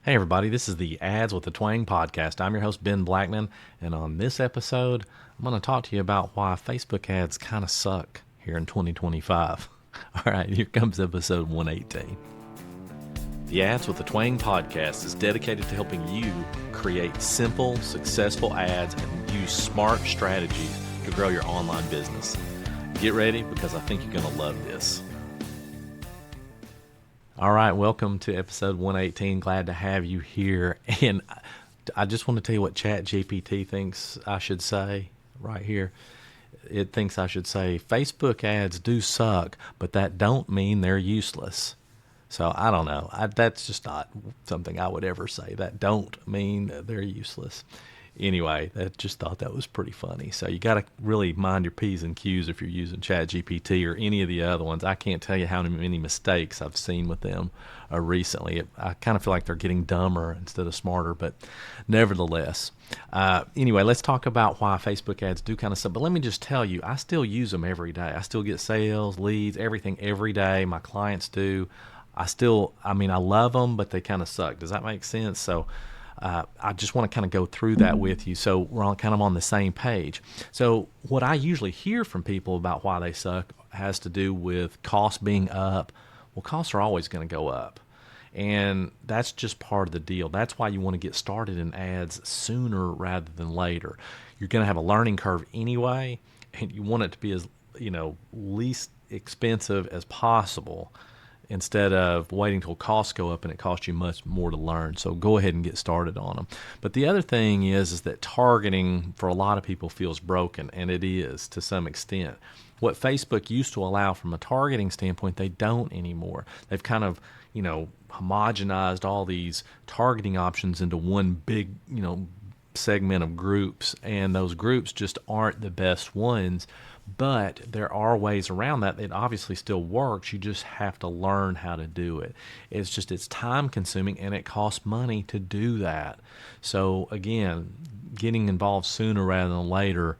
Hey, everybody, this is the Ads with the Twang podcast. I'm your host, Ben Blackman, and on this episode, I'm going to talk to you about why Facebook ads kind of suck here in 2025. All right, here comes episode 118. The Ads with the Twang podcast is dedicated to helping you create simple, successful ads and use smart strategies to grow your online business. Get ready because I think you're going to love this. All right, welcome to episode 118. Glad to have you here. And I just want to tell you what ChatGPT thinks I should say right here. It thinks I should say, Facebook ads do suck, but that don't mean they're useless. So I don't know. That's just not something I would ever say. That don't mean they're useless. Anyway, I just thought that was pretty funny. So you got to really mind your P's and Q's if you're using ChatGPT or any of the other ones. I can't tell you how many mistakes I've seen with them recently. I kind of feel like they're getting dumber instead of smarter, but nevertheless. Anyway, let's talk about why Facebook ads do kind of suck. But let me just tell you, I still use them every day. I still get sales, leads, everything every day. My clients do. I love them, but they kind of suck. Does that make sense? So I just want to kind of go through that with you so we're all kind of on the same page. So what I usually hear from people about why they suck has to do with costs being up. Well, costs are always going to go up. And that's just part of the deal. That's why you want to get started in ads sooner rather than later. You're going to have a learning curve anyway, and you want it to be as, least expensive as possible, instead of waiting till costs go up and it costs you much more to learn. So go ahead and get started on them. But the other thing is that targeting for a lot of people feels broken, and it is to some extent. What Facebook used to allow from a targeting standpoint, they don't anymore. They've kind of, homogenized all these targeting options into one big, segment of groups, and those groups just aren't the best ones. But there are ways around that. It obviously still works. You just have to learn how to do it. It's time consuming, and it costs money to do that. So again, getting involved sooner rather than later,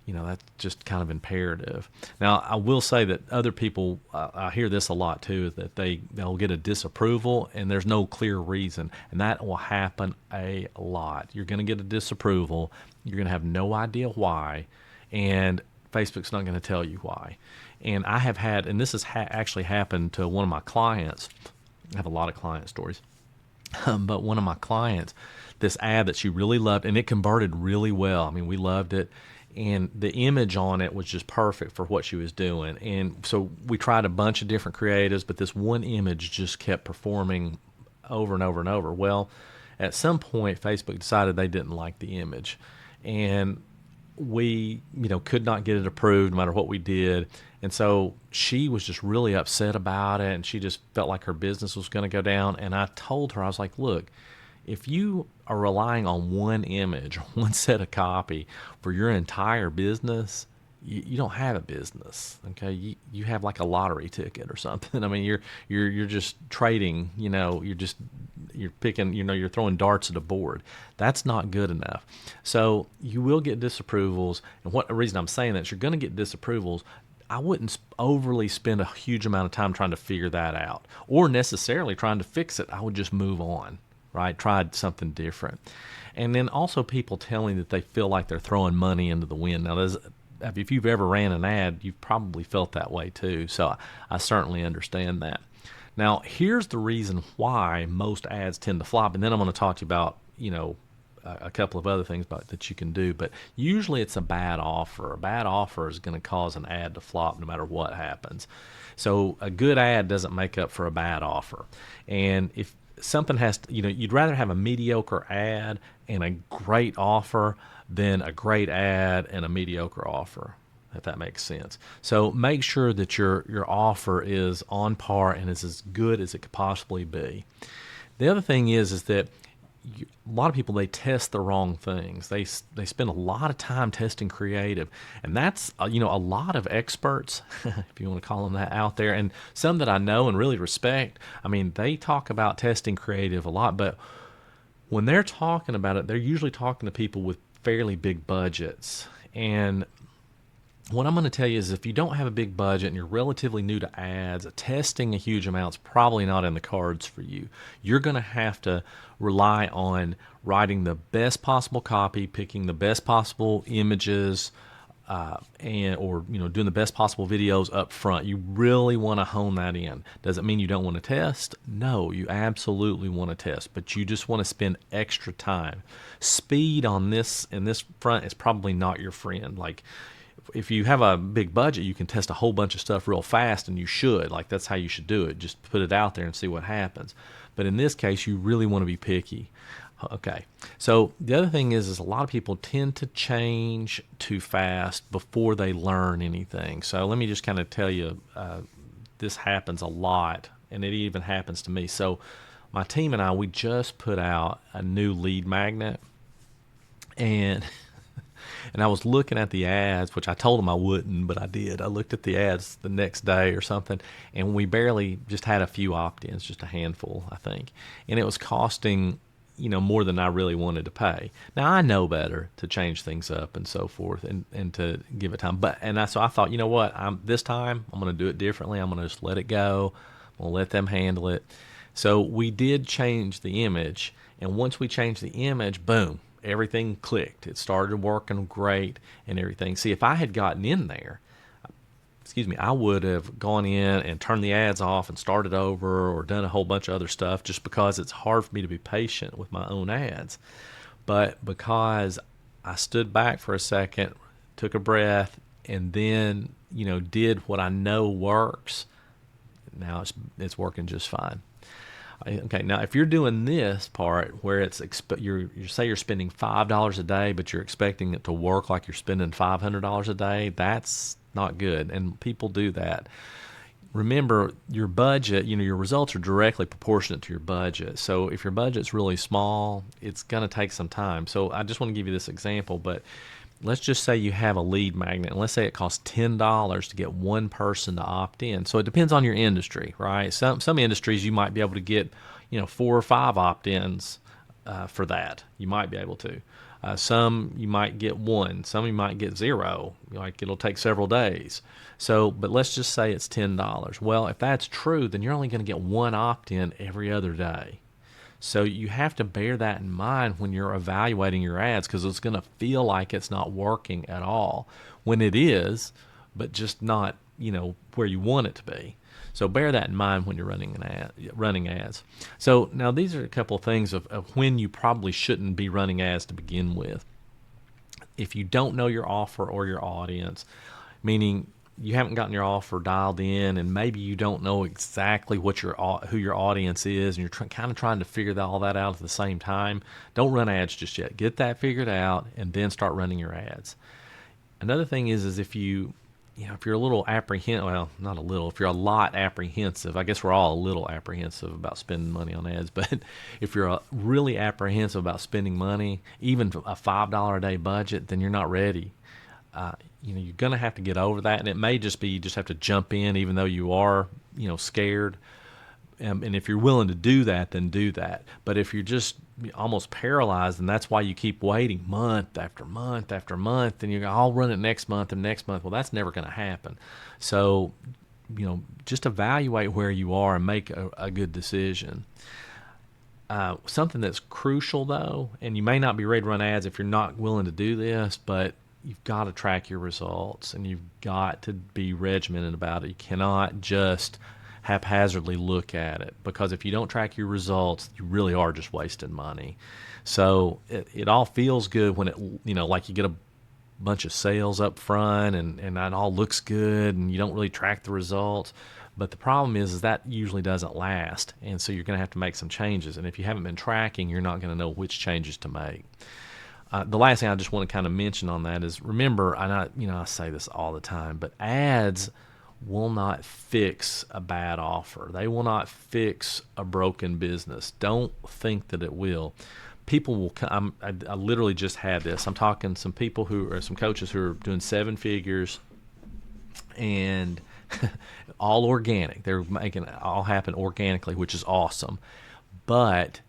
that's just kind of imperative. Now, I will say that other people, I hear this a lot too, is that they'll get a disapproval and there's no clear reason. And that will happen a lot. You're going to get a disapproval. You're going to have no idea why. And Facebook's not going to tell you why. And I have had, and this has actually happened to one of my clients. I have a lot of client stories. But one of my clients, this ad that she really loved, and it converted really well. I mean, we loved it. And the image on it was just perfect for what she was doing. And so we tried a bunch of different creatives, but this one image just kept performing over and over and over. Well, at some point, Facebook decided they didn't like the image. And we, could not get it approved no matter what we did. And so she was just really upset about it, and she just felt like her business was going to go down. And I told her, I was like, look, if you are relying on one image, one set of copy for your entire business, you don't have a business. Okay, you have like a lottery ticket or something. I mean, you're just trading. You're picking. You're throwing darts at a board. That's not good enough. So you will get disapprovals. And the reason I'm saying that is you're going to get disapprovals. I wouldn't overly spend a huge amount of time trying to figure that out, or necessarily trying to fix it. I would just move on. Right? Tried something different. And then also people telling that they feel like they're throwing money into the wind. Now, if you've ever ran an ad, you've probably felt that way too. So I certainly understand that. Now, here's the reason why most ads tend to flop. And then I'm going to talk to you about, a couple of other things that you can do. But usually it's a bad offer. A bad offer is going to cause an ad to flop no matter what happens. So a good ad doesn't make up for a bad offer. And if something has to, you'd rather have a mediocre ad and a great offer than a great ad and a mediocre offer, if that makes sense. So make sure that your offer is on par and is as good as it could possibly be. The other thing is that a lot of people, they test the wrong things. They spend a lot of time testing creative, and that's a lot of experts, if you want to call them that, out there, and some that I know and really respect. I mean, they talk about testing creative a lot, but when they're talking about it, they're usually talking to people with fairly big budgets, and what I'm going to tell you is if you don't have a big budget and you're relatively new to ads, testing a huge amount is probably not in the cards for you. You're going to have to rely on writing the best possible copy, picking the best possible images, and or doing the best possible videos up front. You really want to hone that in. Does it mean you don't want to test? No, you absolutely want to test, but you just want to spend extra time. Speed on this in this front is probably not your friend. Like, if you have a big budget, you can test a whole bunch of stuff real fast, and you should. Like, that's how you should do it. Just put it out there and see what happens. But in this case, you really want to be picky. Okay. So the other thing is a lot of people tend to change too fast before they learn anything. So let me just kind of tell you, this happens a lot, and it even happens to me. So my team and I, we just put out a new lead magnet, and and I was looking at the ads, which I told them I wouldn't, but I did. I looked at the ads the next day or something, and we barely just had a few opt-ins, just a handful, I think. And it was costing, more than I really wanted to pay. Now, I know better to change things up and so forth, and to give it time. So I thought, you know what, this time I'm going to do it differently. I'm going to just let it go. I'm going to let them handle it. So we did change the image, and once we changed the image, boom, everything clicked. It started working great and everything. See, if I had gotten in there, I would have gone in and turned the ads off and started over, or done a whole bunch of other stuff, just because it's hard for me to be patient with my own ads. But because I stood back for a second, took a breath, and then, did what I know works, now it's working just fine. Okay, now if you're doing this part where you say you're spending $5 a day, but you're expecting it to work like you're spending $500 a day, that's not good, and people do that. Remember, your budget, your results are directly proportionate to your budget. So if your budget's really small, it's going to take some time. So I just want to give you this example, but let's just say you have a lead magnet, and let's say it costs $10 to get one person to opt in. So it depends on your industry, right? Some industries you might be able to get, 4 or 5 opt-ins for that. You might be able to. Some you might get 1. Some you might get 0. Like, it'll take several days. So, but let's just say it's $10. Well, if that's true, then you're only going to get 1 opt-in every other day. So you have to bear that in mind when you're evaluating your ads, because it's going to feel like it's not working at all when it is, but just not, where you want it to be. So bear that in mind when you're running ads. So now these are a couple of things of when you probably shouldn't be running ads to begin with. If you don't know your offer or your audience, meaning you haven't gotten your offer dialed in, and maybe you don't know exactly who your audience is, and you're kind of trying to figure all that out at the same time, don't run ads just yet. Get that figured out, and then start running your ads. Another thing is if you're a little apprehensive, well, not a little, if you're a lot apprehensive, I guess we're all a little apprehensive about spending money on ads, but if you're really apprehensive about spending money, even a $5 a day budget, then you're not ready. You're going to have to get over that, and it may just be you just have to jump in even though you are, scared. And if you're willing to do that, then do that. But if you're just almost paralyzed, and that's why you keep waiting month after month after month, and you go, I'll run it next month and next month. Well, that's never going to happen. So, just evaluate where you are and make a good decision. Something that's crucial, though, and you may not be ready to run ads if you're not willing to do this, but you've got to track your results, and you've got to be regimented about it. You cannot just haphazardly look at it, because if you don't track your results, you really are just wasting money. So it all feels good when it, like you get a bunch of sales up front, and that all looks good, and you don't really track the results. But the problem is that usually doesn't last, and so you're going to have to make some changes. And if you haven't been tracking, you're not going to know which changes to make. The last thing I just want to kind of mention on that is, remember, I say this all the time, but ads will not fix a bad offer. They will not fix a broken business. Don't think that it will. People will come. I literally just had this. I'm talking some people some coaches who are doing 7 figures, and all organic. They're making it all happen organically, which is awesome. But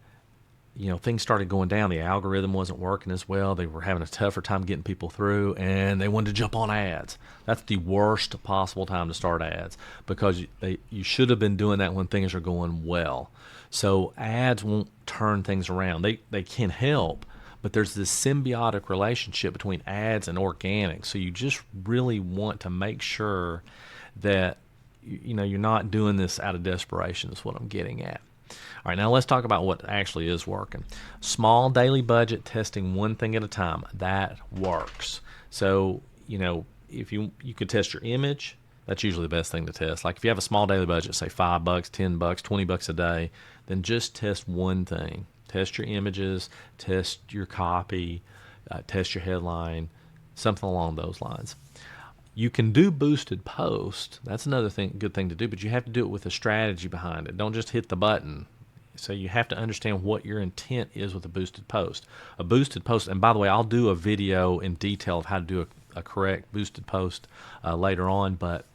things started going down. The algorithm wasn't working as well. They were having a tougher time getting people through, and they wanted to jump on ads. That's the worst possible time to start ads, because you should have been doing that when things are going well. So ads won't turn things around. They can help, but there's this symbiotic relationship between ads and organic. So you just really want to make sure that you're not doing this out of desperation, is what I'm getting at. All right, now let's talk about what actually is working. Small daily budget, testing one thing at a time. That works. So, if you could test your image, that's usually the best thing to test. Like if you have a small daily budget, say $5, $10, $20 a day, then just test one thing. Test your images, test your copy, test your headline, something along those lines. You can do boosted post. That's another good thing to do, but you have to do it with a strategy behind it. Don't just hit the button. So you have to understand what your intent is with a boosted post. A boosted post, and by the way, I'll do a video in detail of how to do a correct boosted post later on, but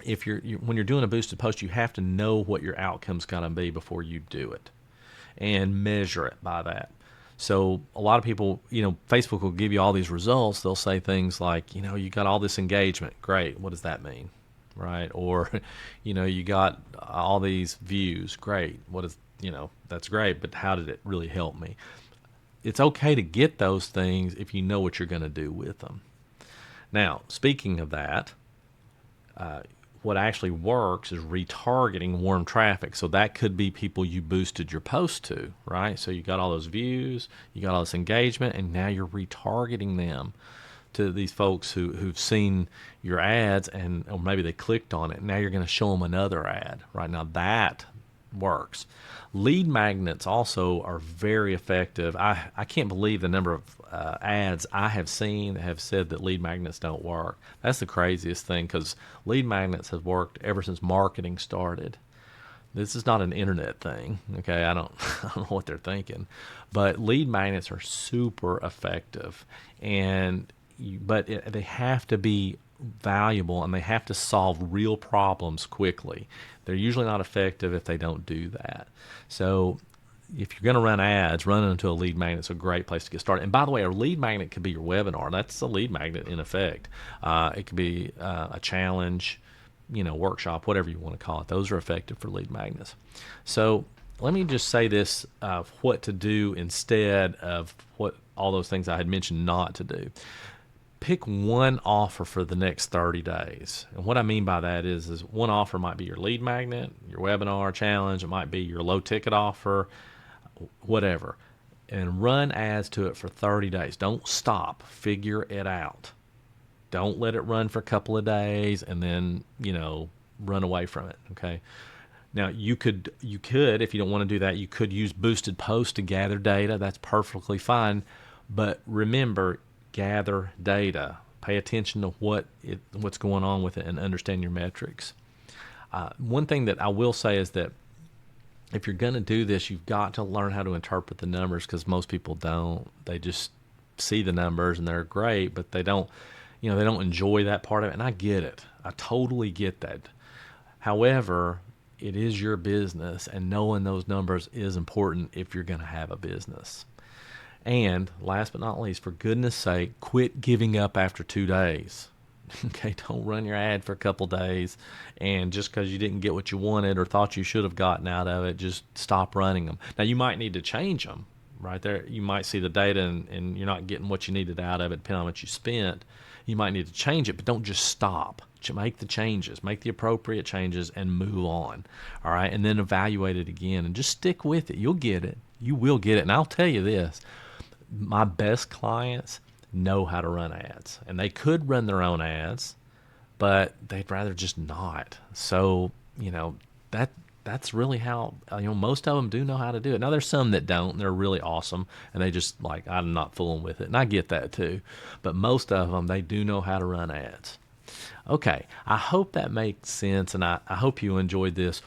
if when you're doing a boosted post, you have to know what your outcome's going to be before you do it and measure it by that. So a lot of people, Facebook will give you all these results. They'll say things like, you got all this engagement. Great. What does that mean? Right? Or, you got all these views. Great. That's great, but how did it really help me? It's okay to get those things if you know what you're going to do with them. Now, speaking of that, what actually works is retargeting warm traffic. So that could be people you boosted your post to, right? So you got all those views, you got all this engagement, and now you're retargeting them to these folks who've seen your ads, or maybe they clicked on it. Now you're going to show them another ad, right? Now that works. Lead magnets also are very effective. I can't believe the number of ads I have seen that have said that lead magnets don't work. That's the craziest thing, because lead magnets have worked ever since marketing started. This is not an internet thing, okay? I don't know what they're thinking, but lead magnets are super effective, but they have to be valuable, and they have to solve real problems quickly. They're usually not effective if they don't do that. So if you're going to run ads, running into a lead magnet is a great place to get started. And by the way, a lead magnet could be your webinar. That's a lead magnet in effect. It could be a challenge, workshop, whatever you want to call it. Those are effective for lead magnets. So let me just say this, what to do instead of what all those things I had mentioned not to do. Pick one offer for the next 30 days. And what I mean by that is one offer might be your lead magnet, your webinar challenge. It might be your low ticket offer, whatever. And run ads to it for 30 days. Don't stop. Figure it out. Don't let it run for a couple of days and then, run away from it. Okay. Now you could, if you don't want to do that, you could use boosted posts to gather data. That's perfectly fine. But remember, gather data. Pay attention to what's going on with it and understand your metrics. One thing that I will say is that if you're going to do this, you've got to learn how to interpret the numbers, because most people don't. They just see the numbers and they're great, but they don't enjoy that part of it. And I get it. I totally get that. However, it is your business, and knowing those numbers is important if you're going to have a business. And last but not least, for goodness sake, quit giving up after 2 days. Okay, don't run your ad for a couple days, and just because you didn't get what you wanted or thought you should have gotten out of it, just stop running them. Now, you might need to change them. Right there, you might see the data and you're not getting what you needed out of it, depending on what you spent. You might need to change it, but don't just stop. Make the changes, make the appropriate changes, and move on. All right, and then evaluate it again, and just stick with it. You'll get it. You will get it. And I'll tell you this. My best clients know how to run ads, and they could run their own ads, but they'd rather just not. So, that's really how, most of them do know how to do it. Now, there's some that don't, and they're really awesome, and they just I'm not fooling with it. And I get that too. But most of them, they do know how to run ads. Okay, I hope that makes sense, and I hope you enjoyed this.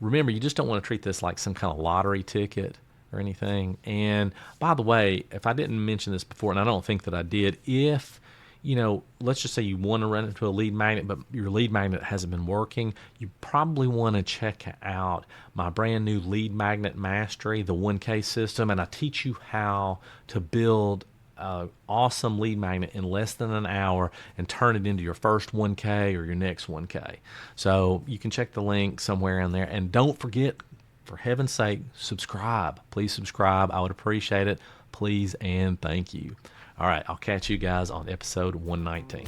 Remember, you just don't want to treat this like some kind of lottery ticket or anything. And by the way, if I didn't mention this before, and I don't think that I did, if let's just say you want to run into a lead magnet, but your lead magnet hasn't been working. You probably want to check out my brand new Lead Magnet Mastery, the 1K system, and I teach you how to build an awesome lead magnet in less than an hour and turn it into your first 1K or your next 1K. So you can check the link somewhere in there. And don't forget, for heaven's sake, subscribe. Please subscribe. I would appreciate it. Please and thank you. All right, I'll catch you guys on episode 119.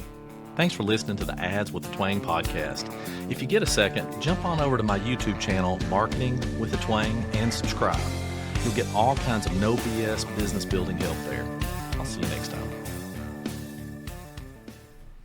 Thanks for listening to the Ads with the Twang podcast. If you get a second, jump on over to my YouTube channel, Marketing with the Twang, and subscribe. You'll get all kinds of no BS business building help there. I'll see you next time.